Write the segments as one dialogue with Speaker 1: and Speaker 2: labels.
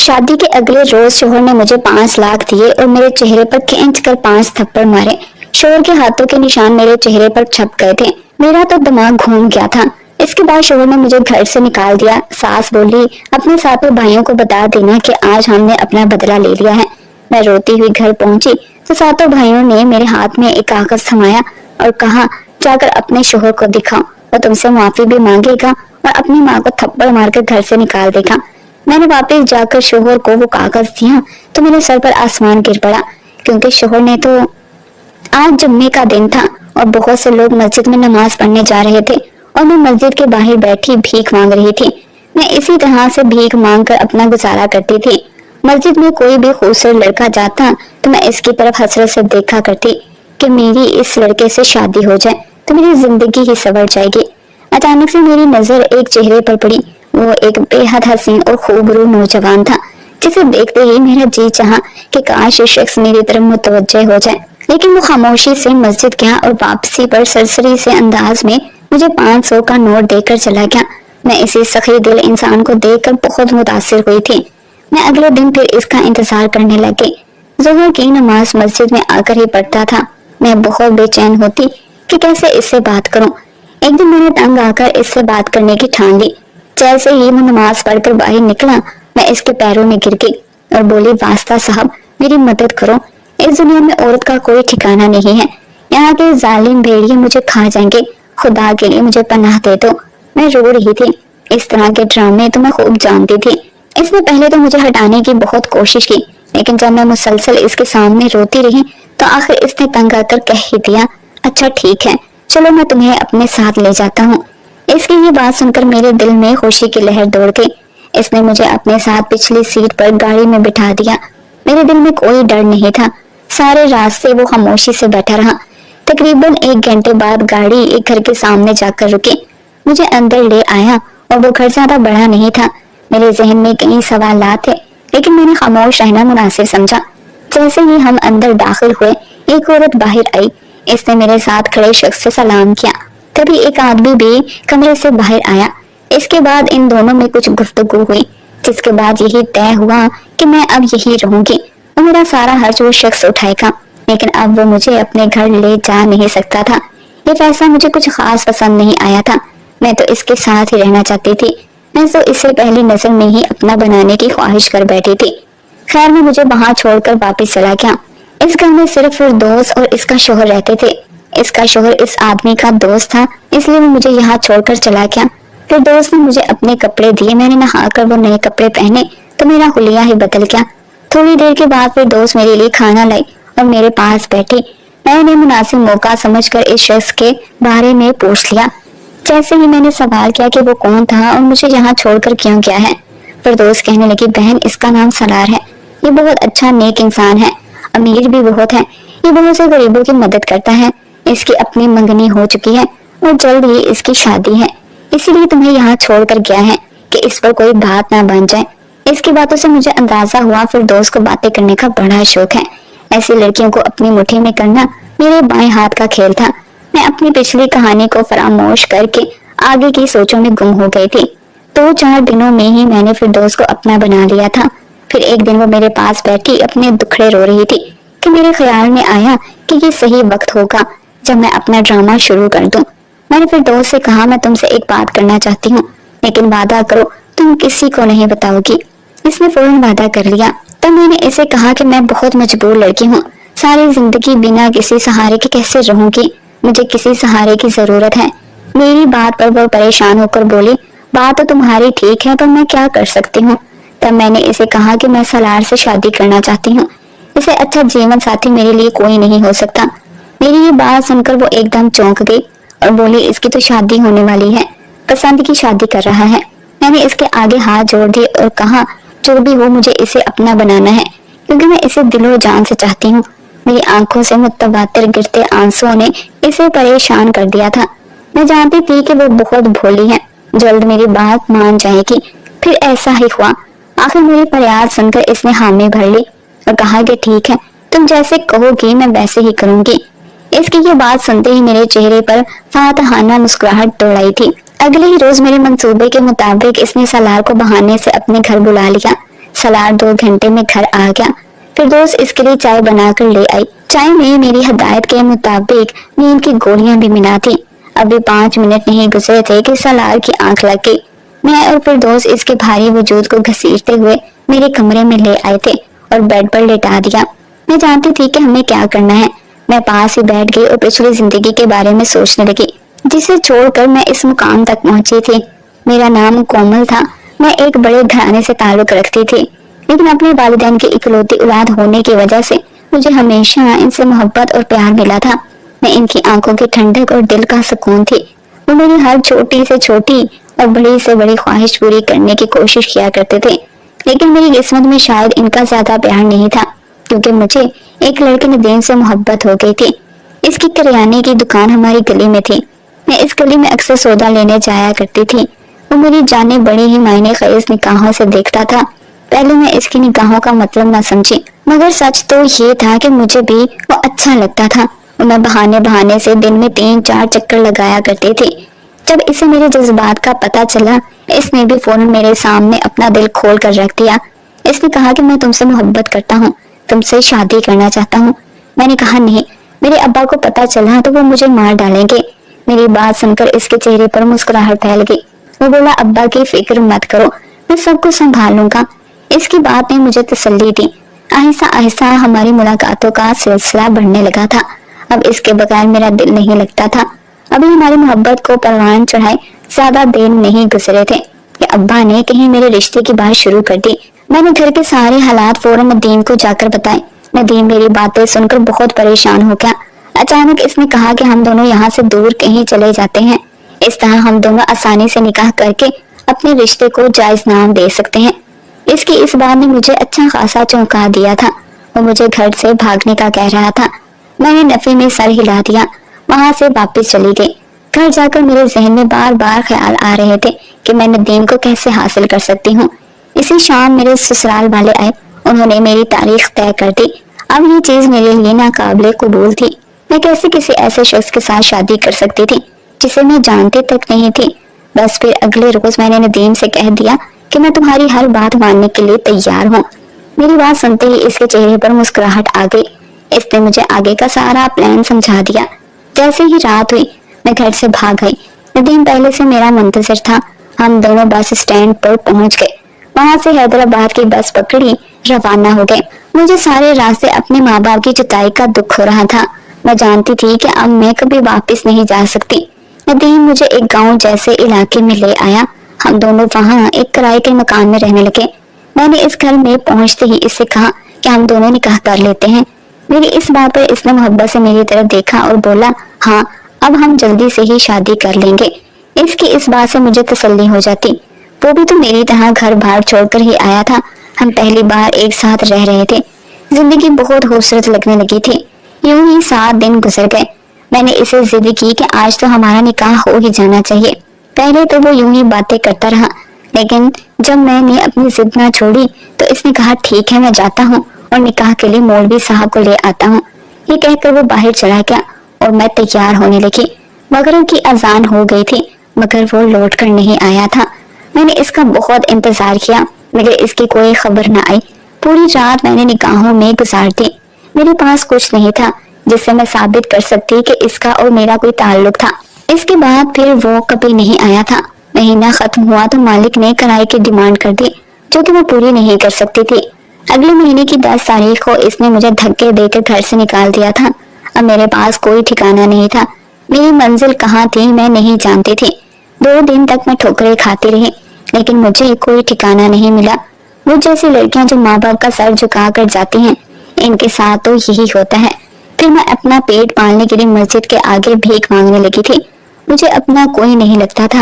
Speaker 1: شادی کے اگلے روز شوہر نے مجھے 5 لاکھ دیے اور میرے چہرے پر کھینچ کر 5 تھپڑ مارے۔ شوہر کے ہاتھوں کے نشان میرے چہرے پر چھپ گئے تھے۔ میرا تو دماغ گھوم گیا تھا۔ اس کے بعد شوہر نے مجھے گھر سے نکال دیا۔ ساس بولی اپنے ساتوں بھائیوں کو بتا دینا کہ آج ہم نے اپنا بدلہ لے لیا ہے۔ میں روتی ہوئی گھر پہنچی تو ساتوں بھائیوں نے میرے ہاتھ میں ایک کاغذ تھمایا اور کہا جا کر اپنے شوہر کو دکھاؤ، وہ تم سے معافی بھی مانگے گا اور اپنی ماں کو تھپڑ مار کر گھر سے نکال دے گا۔ میں نے واپس جا کر شوہر کو وہ کاغذ دیا تو میرے سر پر آسمان گر پڑا، کیونکہ شوہر نے تو آج جمعے کا دن تھا اور بہت سے لوگ مسجد میں نماز پڑھنے جا رہے تھے اور میں مسجد کے باہر بیٹھی بھیک مانگ رہی تھی۔ میں اسی طرح سے بھیک مانگ کر اپنا گزارا کرتی تھی۔ مسجد میں کوئی بھی خوبصورت لڑکا جاتا تو میں اس کی طرف حسرت سے دیکھا کرتی کہ میری اس لڑکے سے شادی ہو جائے تو میری زندگی ہی سنور جائے گی۔ اچانک سے میری نظر ایک چہرے پر پڑی۔ وہ ایک بے حد حسین اور خوبرو نوجوان تھا جسے دیکھتے ہی میرا جی چاہا کہ کاش یہ شخص میری طرف متوجہ ہو جائے، لیکن وہ خاموشی سے مسجد گیا اور واپسی پر سرسری سے انداز میں مجھے 500 کا نوٹ دے کر چلا گیا۔ میں اسی سخی دل انسان کو دیکھ کر بہت متاثر ہوئی تھی۔ میں اگلے دن پھر اس کا انتظار کرنے لگی۔ ظہر کی نماز مسجد میں آ کر ہی پڑھتا تھا۔ میں بہت بے چین ہوتی کہ کیسے اس سے بات کروں۔ ایک دن میں نے تنگ آ کر اس سے بات کرنے کی ٹھان لی۔ جیسے ہی وہ نماز پڑھ کر باہر نکلا میں اس کے پیروں میں گر گئی اور بولی واسطہ صاحب میری مدد کرو، اس دنیا میں عورت کا کوئی ٹھکانہ نہیں ہے، یہاں کے ظالم بھیڑیے مجھے کھا جائیں گے، خدا کے لیے مجھے پناہ دے دو۔ میں رو رہی تھی۔ اس طرح کے ڈرامے تو میں خوب جانتی تھی۔ اس نے پہلے تو مجھے ہٹانے کی بہت کوشش کی، لیکن جب میں مسلسل اس کے سامنے روتی رہی تو آخر اس نے تنگ آ کر کہہ ہی دیا اچھا ٹھیک ہے چلو میں تمہیں اپنے ساتھ لے جاتا ہوں۔ اس کی یہ بات سن کر میرے دل میں خوشی کی لہر دوڑ گئی۔ اس نے مجھے اپنے ساتھ پچھلی سیٹ پر گاڑی میں بٹھا دیا۔ میرے دل میں کوئی ڈر نہیں تھا۔ سارے راستے وہ خاموشی سے بیٹھا رہا۔ تقریباً 1 گھنٹے بعد گاڑی ایک گھر کے سامنے جا کر رکی۔ مجھے اندر لے آیا اور وہ گھر زیادہ بڑا نہیں تھا۔ میرے ذہن میں کئی سوالات تھے لیکن میں نے خاموش رہنا مناسب سمجھا۔ جیسے ہی ہم اندر داخل ہوئے ایک عورت باہر آئی۔ اس نے میرے ساتھ کھڑے شخص سے سلام کیا۔ تبھی ایک آدمی بھی کمرے سے باہر آیا۔ اس کے بعد ان دونوں میں کچھ گفتگو ہوئی، جس کے بعد یہی طے ہوا کہ میں اب یہی رہوں گی اور میرا سارا خرچ وہ شخص اٹھائے گا، لیکن اب وہ مجھے اپنے گھر لے جا نہیں سکتا تھا۔ یہ فیصلہ مجھے کچھ خاص پسند نہیں آیا تھا۔ میں تو اس کے ساتھ ہی رہنا چاہتی تھی۔ میں تو اسے پہلی نظر میں ہی اپنا بنانے کی خواہش کر بیٹھی تھی۔ خیر میں مجھے وہاں چھوڑ کر واپس چلا گیا۔ اس گھر میں صرف فردوس اور اس کا شوہر رہتے تھے۔ اس کا شوہر اس آدمی کا دوست تھا، اس لیے وہ مجھے یہاں چھوڑ کر چلا گیا۔ پھر دوست نے مجھے اپنے کپڑے دیے۔ میں نے نہا کر وہ نئے کپڑے پہنے تو میرا حلیہ ہی بدل گیا۔ تھوڑی دیر کے بعد پھر دوست میرے لیے کھانا لائی اور میرے پاس بیٹھی۔ میں نے مناسب موقع سمجھ کر اس شخص کے بارے میں پوچھ لیا۔ جیسے ہی میں نے سوال کیا کہ وہ کون تھا اور مجھے یہاں چھوڑ کر کیوں گیا ہے، فردوس کہنے لگی بہن اس کا نام سرار ہے، یہ بہت اچھا نیک انسان ہے، امیر بھی بہت ہے، یہ بہت سے غریبوں کی مدد کرتا ہے، اس کی اپنی منگنی ہو چکی ہے اور جلد ہی اس کی شادی ہے، اسی لیے تمہیں یہاں چھوڑ کر گیا ہے کہ اس پر کوئی بات نہ بن جائے۔ اس کی باتوں سے مجھے اندازہ ہوا فردوس کو باتیں کرنے کا بڑا شوق ہے۔ ایسی لڑکیوں کو اپنی مٹھی میں کرنا میرے بائیں ہاتھ کا کھیل تھا۔ میں اپنی پچھلی کہانی کو فراموش کر کے آگے کی سوچوں میں گم ہو گئی تھی۔ 2-4 دنوں میں ہی میں نے فردوس کو اپنا بنا لیا تھا۔ پھر ایک دن وہ میرے پاس بیٹھی اپنے دکھڑے رو رہی تھی کہ میرے خیال میں آیا کہ یہ صحیح وقت ہوگا جب میں اپنا ڈرامہ شروع کر دوں۔ میں نے فردوس سے کہا میں تم سے ایک بات کرنا چاہتی ہوں، لیکن وعدہ کرو تم کسی کو نہیں بتاؤ گی۔ اس نے فوراً وعدہ کر لیا۔ تب میں نے اسے کہا کہ میں بہت مجبور لڑکی ہوں، ساری زندگی بنا کسی سہارے کے کیسے رہوں گی، مجھے کسی سہارے کی ضرورت ہے۔ میری بات پر وہ پریشان ہو کر بولی بات تو تمہاری ٹھیک ہے پر میں کیا کر سکتی ہوں۔ تب میں نے اسے کہا کہ میں سالار سے شادی کرنا چاہتی ہوں، اسے اچھا جیون ساتھی میرے لیے کوئی نہیں ہو سکتا۔ میری یہ بات سن کر وہ ایک دم چونک گئی اور بولی اس کی تو شادی ہونے والی ہے، پسند کی شادی کر رہا ہے۔ میں نے اس کے آگے ہاتھ جوڑ دیے اور کہا جو بھی ہو مجھے اسے اپنا بنانا ہے، کیونکہ میں اسے دل و جان سے چاہتی ہوں۔ میری آنکھوں سے متواتر گرتے آنسوں نے اسے پریشان کر دیا تھا۔ میں جانتی تھی کہ وہ بہت بھولی ہے، جلد میری بات مان جائے گی۔ پھر ایسا ہی ہوا۔ آخر میری فریاد سن کر اس نے حامی بھر لی اور کہا کہ ٹھیک ہے تم جیسے کہو گی میں ویسے ہی کروں گی۔ اس کی یہ بات سنتے ہی میرے چہرے پر فاتحانہ مسکراہٹ دوڑ آئی تھی۔ اگلے ہی روز میرے منصوبے کے مطابق اس نے سالار کو بہانے سے اپنے گھر بلا لیا۔ سلار 2 گھنٹے میں گھر آ گیا۔ فردوس اس کے لیے چائے بنا کر لے آئی۔ چائے میں میری ہدایت کے مطابق نیند کی گولیاں بھی ملا تھی۔ ابھی 5 منٹ نہیں گزرے تھے کہ سلار کی آنکھ لگ گئی۔ میں اور فردوس اس کے بھاری وجود کو گھسیٹتے ہوئے میرے کمرے میں لے آئے تھے اور بیڈ پر لٹا دیا۔ میں جانتی تھی کہ ہمیں کیا کرنا ہے۔ میں پاس ہی بیٹھ گئی اور پچھلی زندگی کے بارے میں سوچنے لگی، جسے چھوڑ کر میں اس مقام تک پہنچی تھی۔ میرا نام کومل تھا۔ میں ایک بڑے گھرانے سے تعلق رکھتی تھی، لیکن اپنے والدین کی اکلوتی اولاد ہونے کی وجہ سے مجھے ہمیشہ ان سے محبت اور پیار ملا تھا۔ میں ان کی آنکھوں کی ٹھنڈک اور دل کا سکون تھی۔ وہ میری ہر چھوٹی سے چھوٹی اور بڑی سے بڑی خواہش پوری کرنے کی کوشش کیا کرتے تھے، لیکن میری قسمت میں شاید ان کا زیادہ پیار نہیں تھا، کیونکہ مجھے ایک لڑکے ندیم سے محبت ہو گئی تھی۔ اس کی کریانے کی دکان ہماری گلی میں تھی۔ میں اس گلی میں اکثر سودا لینے جایا کرتی تھی۔ وہ میری جانب بڑی ہی معنی خیز نگاہوں سے دیکھتا تھا۔ پہلے میں اس کی نگاہوں کا مطلب نہ سمجھی، مگر سچ تو یہ تھا کہ مجھے بھی وہ اچھا لگتا تھا اور میں بہانے سے دن میں 3-4 چکر لگایا کرتی تھی۔ جب اسے میرے جذبات کا پتہ چلا، اس نے بھی فوراً میرے سامنے اپنا دل کھول کر رکھ دیا۔ اس نے کہا کہ میں تم سے محبت کرتا ہوں، تم سے شادی کرنا چاہتا ہوں۔ میں نے کہا نہیں، میرے ابا کو پتہ چلا تو وہ مجھے مار ڈالیں گے۔ میری بات سن کر اس کے چہرے پر مسکراہٹ پھیل گئی۔ وہ بولا، ابا کی فکر مت کرو، میں سب کو سنبھال لوں گا۔ اس کی بات نے مجھے تسلی دی۔ آہستہ آہستہ ہماری ملاقاتوں کا سلسلہ بڑھنے لگا تھا۔ اب اس کے بغیر میرا دل نہیں لگتا تھا۔ ابھی ہماری محبت کو پروان چڑھائے زیادہ دن نہیں گزرے تھے کہ ابا نے کہیں میرے رشتے کی بات شروع کر دی۔ میں نے گھر کے سارے حالات فوراً ندیم کو جا کر بتائے۔ ندیم میری باتیں سن کر بہت پریشان ہو گیا۔ اچانک اس نے کہا کہ ہم دونوں یہاں سے دور کہیں چلے جاتے ہیں، اس طرح ہم دونوں آسانی سے نکاح کر کے اپنے رشتے کو جائز نام دے سکتے ہیں۔ اس کی اس بات نے مجھے اچھا خاصا چونکا دیا تھا۔ وہ مجھے گھر سے بھاگنے کا کہہ رہا تھا۔ میں نے نفی میں سر ہلا دیا، وہاں سے واپس چلی گئی۔ گھر جا کر میرے ذہن میں بار بار خیال آ رہے تھے کہ میں ندیم کو کیسے حاصل کر سکتی ہوں۔ اسی شام میرے سسرال والے آئے، انہوں نے میری تاریخ طے کر دی۔ اب یہ چیز میرے لیے ناقابل قبول تھی۔ میں کیسے کسی ایسے شخص کے ساتھ شادی کر سکتی تھی جسے میں جانتی تک نہیں تھی۔ بس پھر اگلے روز میں نے ندیم سے کہہ دیا کہ میں تمہاری ہر بات ماننے کے لیے تیار ہوں۔ میری بات سنتے ہی اس کے چہرے پر مسکراہٹ آ گئی۔ اس نے مجھے آگے کا سارا پلان سمجھا دیا۔ جیسے ہی رات ہوئی میں گھر سے بھاگ گئی۔ ندیم پہلے سے میرا منتظر تھا۔ ہم دونوں بس اسٹینڈ پر پہنچ گئے، وہاں سے حیدرآباد کی بس پکڑی، روانہ ہو گئے۔ مجھے سارے راستے اپنے ماں باپ کی جدائی کا دکھ ہو رہا تھا۔ میں جانتی تھی کہ اب میں کبھی واپس نہیں جا سکتی۔ ندیم مجھے ایک گاؤں جیسے علاقے میں لے آیا۔ ہم دونوں وہاں ایک کرائے کے مکان میں رہنے لگے۔ میں نے اس گھر میں پہنچتے ہی اس سے کہا کہ ہم دونوں نکاح کر لیتے ہیں۔ میری اس بات پر اس نے محبت سے میری طرف دیکھا اور بولا، ہاں اب ہم جلدی سے ہی شادی کر لیں گے۔ اس کی اس بات سے مجھے تسلی ہو جاتی، وہ بھی تو میری طرح گھر بار چھوڑ کر ہی آیا تھا۔ ہم پہلی بار ایک ساتھ رہ رہے تھے، زندگی بہت خوبصورت لگنے لگی تھی۔ یوں ہی 7 دن گزر گئے۔ میں نے اسے ضد کی کہ آج تو ہمارا نکاح ہو ہی جانا چاہیے۔ پہلے تو وہ یوں ہی باتیں کرتا رہا، لیکن جب میں نے اپنی ضد نہ چھوڑی تو اس نے کہا، ٹھیک ہے میں جاتا ہوں اور نکاح کے لیے مولوی صاحب کو لے آتا ہوں۔ یہ کہہ کر وہ باہر چلا گیا اور میں تیار ہونے لگی۔ مغرب کی اذان ہو گئی تھی مگر وہ لوٹ کر نہیں آیا تھا۔ میں نے اس کا بہت انتظار کیا مگر اس کی کوئی خبر نہ آئی۔ پوری رات میں نے نگاہوں میں گزار دی۔ میرے پاس کچھ نہیں تھا جس سے میں ثابت کر سکتی کہ اس کا اور میرا کوئی تعلق تھا۔ اس کے بعد پھر وہ کبھی نہیں آیا تھا۔ مہینہ ختم ہوا تو مالک نے کرائے کی ڈیمانڈ کر دی جو کہ میں پوری نہیں کر سکتی تھی۔ اگلے مہینے کی 10 تاریخ کو اس نے مجھے دھکے دے کر گھر سے نکال دیا تھا۔ اب میرے پاس کوئی ٹھکانہ نہیں تھا۔ میری منزل کہاں تھی میں نہیں جانتی تھی۔ 2 دن تک میں ٹھوکریں کھاتی رہی لیکن مجھے کوئی ٹھکانہ نہیں ملا۔ وہ جیسی لڑکیاں جو ماں باپ کا سر جھکا کر جاتی ہیں، ان کے ساتھ تو یہی ہوتا ہے۔ پھر میں اپنا پیٹ پالنے کے لیے مسجد کے آگے بھیک مانگنے لگی تھی۔ مجھے اپنا کوئی نہیں لگتا تھا،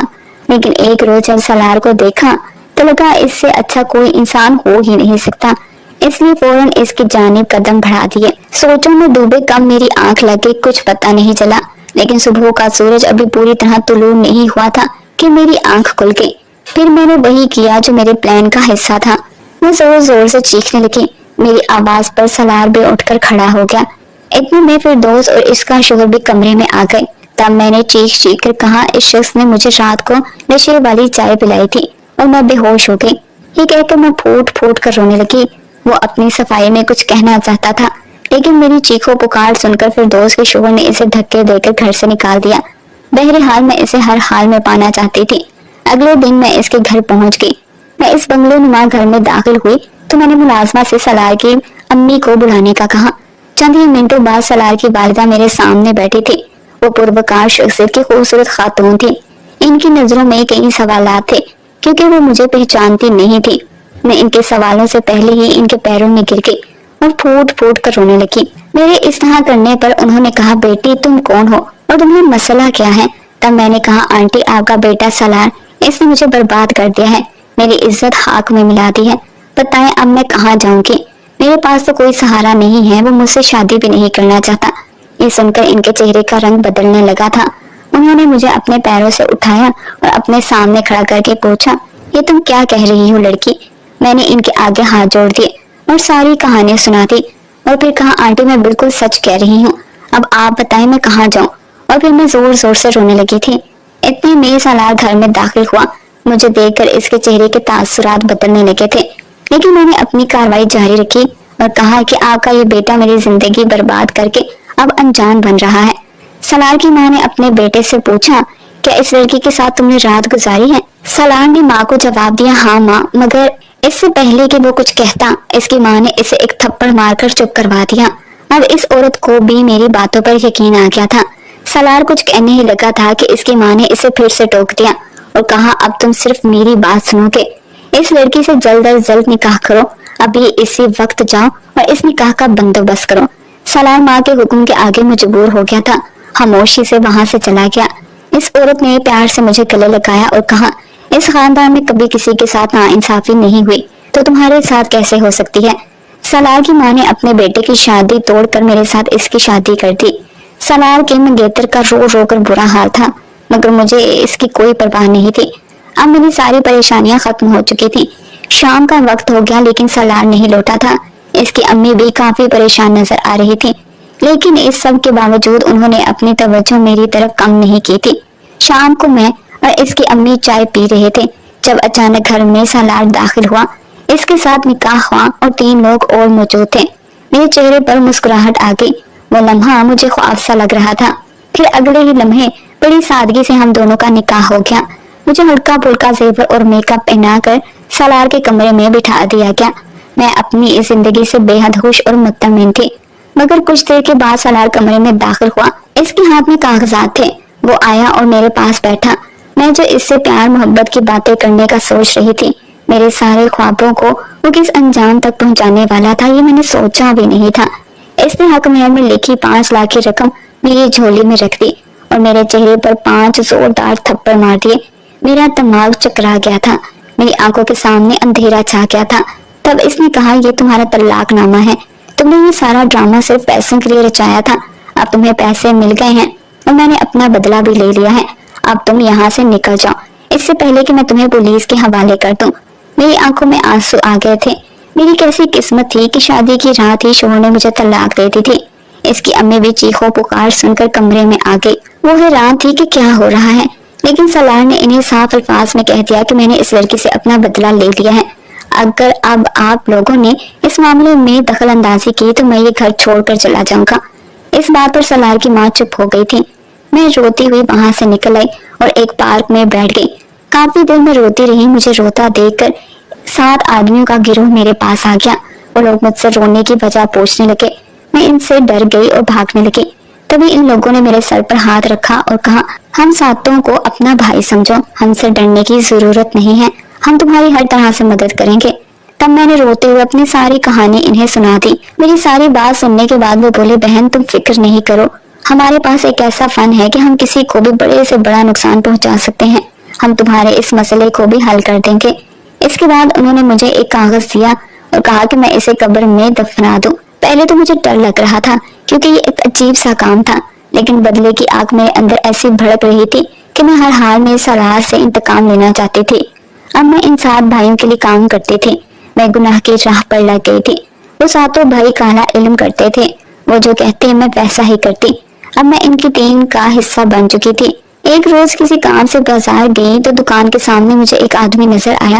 Speaker 1: لیکن ایک روز جب سلار کو دیکھا تو لگا اس سے اچھا کوئی انسان ہو ہی نہیں سکتا، اس لیے فوراً اس کی جانب قدم بڑھا دیے۔ سوچوں میں ڈوبے کب میری آنکھ لگے کچھ پتہ نہیں چلا، لیکن صبح کا سورج ابھی پوری طرح طلوع نہیں ہوا تھا کہ میری آنکھ کھل گئی۔ پھر میں نے وہی کیا جو میرے پلان کا حصہ تھا۔ میں زور زور سے چیخنے لگی۔ میری آواز پر سلار بھی اٹھ کر کھڑا ہو گیا۔ اتنے میں فردوس اور اس کا شوہر بھی کمرے میں آ گئے۔ تب میں نے چیخ چیخ کر کہا، اس شخص نے مجھے رات کو نشے والی چائے پلائی تھی اور میں بے ہوش ہو گئی۔ یہ کہہ کر میں پھوٹ پھوٹ کر رونے لگی۔ وہ اپنی صفائی میں کچھ کہنا چاہتا تھا، لیکن میری چیخوں پکار سن کر پھر دوست کے شوہر نے اسے دھکے دے کر گھر سے نکال دیا۔ بہرحال میں اسے ہر حال میں پانا چاہتی تھی۔ اگلے دن میں اس کے گھر پہنچ گئی۔ میں اس بنگلو نما گھر میں داخل ہوئی تو میں نے ملازمہ سے سلار کی امی کو بلانے کا کہا۔ چند ہی منٹوں بعد سلار کی والدہ میرے سامنے بیٹھی تھی۔ وہ پروکار شخصیت کی خوبصورت خاتون تھی۔ ان کی نظروں میں کئی سوالات تھے کیونکہ وہ مجھے پہچانتی نہیں تھی۔ میں ان کے سوالوں سے پہلے ہی ان کے پیروں میں گر گئی اور پھوٹ پھوٹ کر رونے لگی۔ میرے اس طرح کرنے پر انہوں نے کہا، بیٹی تم کون ہو اور تمہیں مسئلہ کیا ہے؟ تب میں نے کہا، آنٹی آپ کا بیٹا سلار، اس نے مجھے برباد کر دیا ہے، میری عزت خاک میں ملا دی ہے، بتائیں اب میں کہاں جاؤں گی؟ میرے پاس تو کوئی سہارا نہیں ہے، وہ مجھ سے شادی بھی نہیں کرنا چاہتا۔ یہ سن کر ان کے چہرے کا رنگ بدلنے لگا تھا۔ انہوں نے مجھے اپنے پیروں سے اٹھایا اور اپنے سامنے کھڑا کر کے پوچھا، یہ تم کیا کہہ رہی ہو لڑکی؟ میں نے ان کے آگے ہاتھ جوڑ دیے اور ساری کہانی سنا دی اور پھر کہا، آنٹی میں بالکل سچ کہہ رہی ہوں، اب آپ بتائیں میں کہاں جاؤں؟ اور پھر میں زور زور سے رونے لگی تھی۔ اتنے میں سلار گھر میں داخل ہوا۔ مجھے دیکھ کر اس کے چہرے کے تاثرات بدلنے لگے تھے، لیکن میں نے اپنی کارروائی جاری رکھی اور کہا کہ آپ کا یہ بیٹا میری زندگی برباد کر کے اب انجان بن رہا ہے۔ سلار کی ماں نے اپنے بیٹے سے پوچھا، کیا اس لڑکی کے ساتھ تم نے رات گزاری ہے؟ سلار نے ماں کو جواب دیا، ہاں ماں، مگر اس سے پہلے کہ وہ کچھ کہتا، اس کی ماں نے اسے ایک تھپڑ مار کر چپ کروا دیا۔ اب اس عورت کو بھی میری باتوں پر یقین آ گیا تھا۔ سلار کچھ کہنے ہی لگا تھا کہ اس کی ماں نے اسے پھر سے ٹوک دیا اور کہا، اب تم صرف میری بات سنو گے، اس لڑکی سے جلد از جلد نکاح کرو، ابھی اسی وقت جاؤ اور اس نکاح کا بندوبست کرو۔ سلار ماں کے حکم کے آگے مجبور ہو گیا تھا، خاموشی سے وہاں سے چلا گیا۔ اس عورت نے پیار سے مجھے گلے لگایا اور کہا، اس خاندان میں کبھی کسی کے ساتھ ناانصافی نہیں ہوئی تو تمہارے ساتھ کیسے ہو سکتی ہے؟ سلار کی ماں نے اپنے بیٹے کی شادی توڑ کر میرے ساتھ اس کی شادی کر دی۔ سلار کے منگیتر کا رو رو کر برا حال تھا، مگر مجھے اس کی کوئی پرواہ نہیں تھی۔ اب میری ساری پریشانیاں ختم ہو چکی تھی۔ شام کا وقت ہو گیا لیکن سلار نہیں لوٹا تھا۔ اس کی امی بھی کافی پریشان نظر آ رہی تھی، لیکن اس سب کے باوجود انہوں نے اپنی توجہ میری طرف کم نہیں کی تھی۔ شام کو میں اور اس کی امی چائے پی رہے تھے جب اچانک گھر میں سلار داخل ہوا۔ اس کے ساتھ نکاح ہوا اور 3 لوگ اور موجود تھے۔ میرے چہرے پر مسکراہٹ آ گئی۔ وہ لمحہ مجھے خواب سا لگ رہا تھا۔ پھر اگلے ہی لمحے بڑی سادگی سے ہم دونوں کا نکاح ہو گیا۔ مجھے ہلکا پھلکا زیور اور میک اپ پہنا کر سلار کے کمرے میں بٹھا دیا گیا۔ میں اپنی اس زندگی سے بے حد خوش اور مطمئن تھی، مگر کچھ دیر کے بعد سلار کمرے میں داخل ہوا۔ اس کے ہاتھ میں کاغذات تھے۔ وہ آیا اور میرے پاس بیٹھا۔ میں جو اس سے پیار محبت کی باتیں کرنے کا سوچ رہی تھی، میرے سارے خوابوں کو وہ کس انجام تک پہنچانے والا تھا، یہ میں نے سوچا بھی نہیں تھا۔ اس نے حق مہر میں لکھی 5 لاکھ کی رقم میری جھولی میں رکھ دی اور میرے چہرے پر 5 زوردار تھپڑ مار دیے۔ میرا دماغ چکرا گیا تھا، میری آنکھوں کے سامنے اندھیرا چھا گیا تھا۔ تب اس نے کہا، یہ تمہارا طلاق نامہ ہے، تم نے یہ سارا ڈرامہ صرف پیسوں کے لیے رچایا تھا، اب تمہیں پیسے مل گئے ہیں اور میں نے اپنا بدلہ بھی لے لیا ہے، اب تم یہاں سے نکل جاؤ اس سے پہلے کہ میں تمہیں پولیس کے حوالے کر دوں۔ میری آنکھوں میں آنسو آ گئے تھے۔ میری کیسی قسمت تھی کہ شادی کی رات ہی شوہر نے مجھے طلاق دے دی تھی۔ اس کی امی بھی چیخوں پکار سن کر کمرے میں آ گئی۔ وہ حیران تھی کہ کیا ہو رہا ہے، لیکن سلار نے انہیں صاف الفاظ میں کہہ دیا کہ میں نے اس لڑکی سے اپنا بدلہ لے لیا ہے، اگر اب آپ لوگوں نے اس معاملے میں دخل اندازی کی تو میں یہ گھر چھوڑ کر چلا جاؤں گا۔ اس بات پر سلار کی ماں چپ ہو گئی تھی۔ میں روتی ہوئی وہاں سے نکل آئی اور ایک پارک میں بیٹھ گئی۔ کافی دیر میں روتی رہی۔ مجھے روتا دیکھ کر 7 آدمیوں کا گروہ میرے پاس آ گیا۔ وہ لوگ مجھ سے رونے کی وجہ پوچھنے لگے۔ میں ان سے ڈر گئی اور بھاگنے لگی۔ تبھی ان لوگوں نے میرے سر پر ہاتھ رکھا اور کہا، ہم ساتوں کو اپنا بھائی سمجھو، ہم سے ڈرنے کی ضرورت نہیں ہے، ہم تمہاری ہر طرح سے مدد کریں گے۔ تب میں نے روتے ہوئے اپنی ساری کہانی انہیں سنا دی۔ میری ساری بات سننے کے بعد وہ بولے، بہن تم فکر نہیں کرو، ہمارے پاس ایک ایسا فن ہے کہ ہم کسی کو بھی بڑے سے بڑا نقصان پہنچا سکتے ہیں، ہم تمہارے اس مسئلے کو بھی حل کر دیں گے۔ اس کے بعد انہوں نے مجھے ایک کاغذ دیا اور کہا کہ میں اسے قبر میں دفنا دوں۔ پہلے تو مجھے ڈر لگ رہا تھا کیونکہ یہ ایک عجیب سا کام تھا، لیکن بدلے کی آگ میرے اندر ایسی بھڑک رہی تھی کہ میں ہر حال میں سلار سے انتقام لینا چاہتی تھی۔ اب میں ان 7 بھائیوں کے لیے کام کرتی تھی۔ میں گناہ کی راہ پر لگ گئی تھی۔ وہ 7 بھائی کالا علم کرتے تھے، وہ جو کہتے میں ویسا ہی کرتی۔ اب میں ان کی ٹیم کا حصہ بن چکی تھی۔ ایک روز کسی کام سے بازار گئی تو دکان کے سامنے مجھے ایک آدمی نظر آیا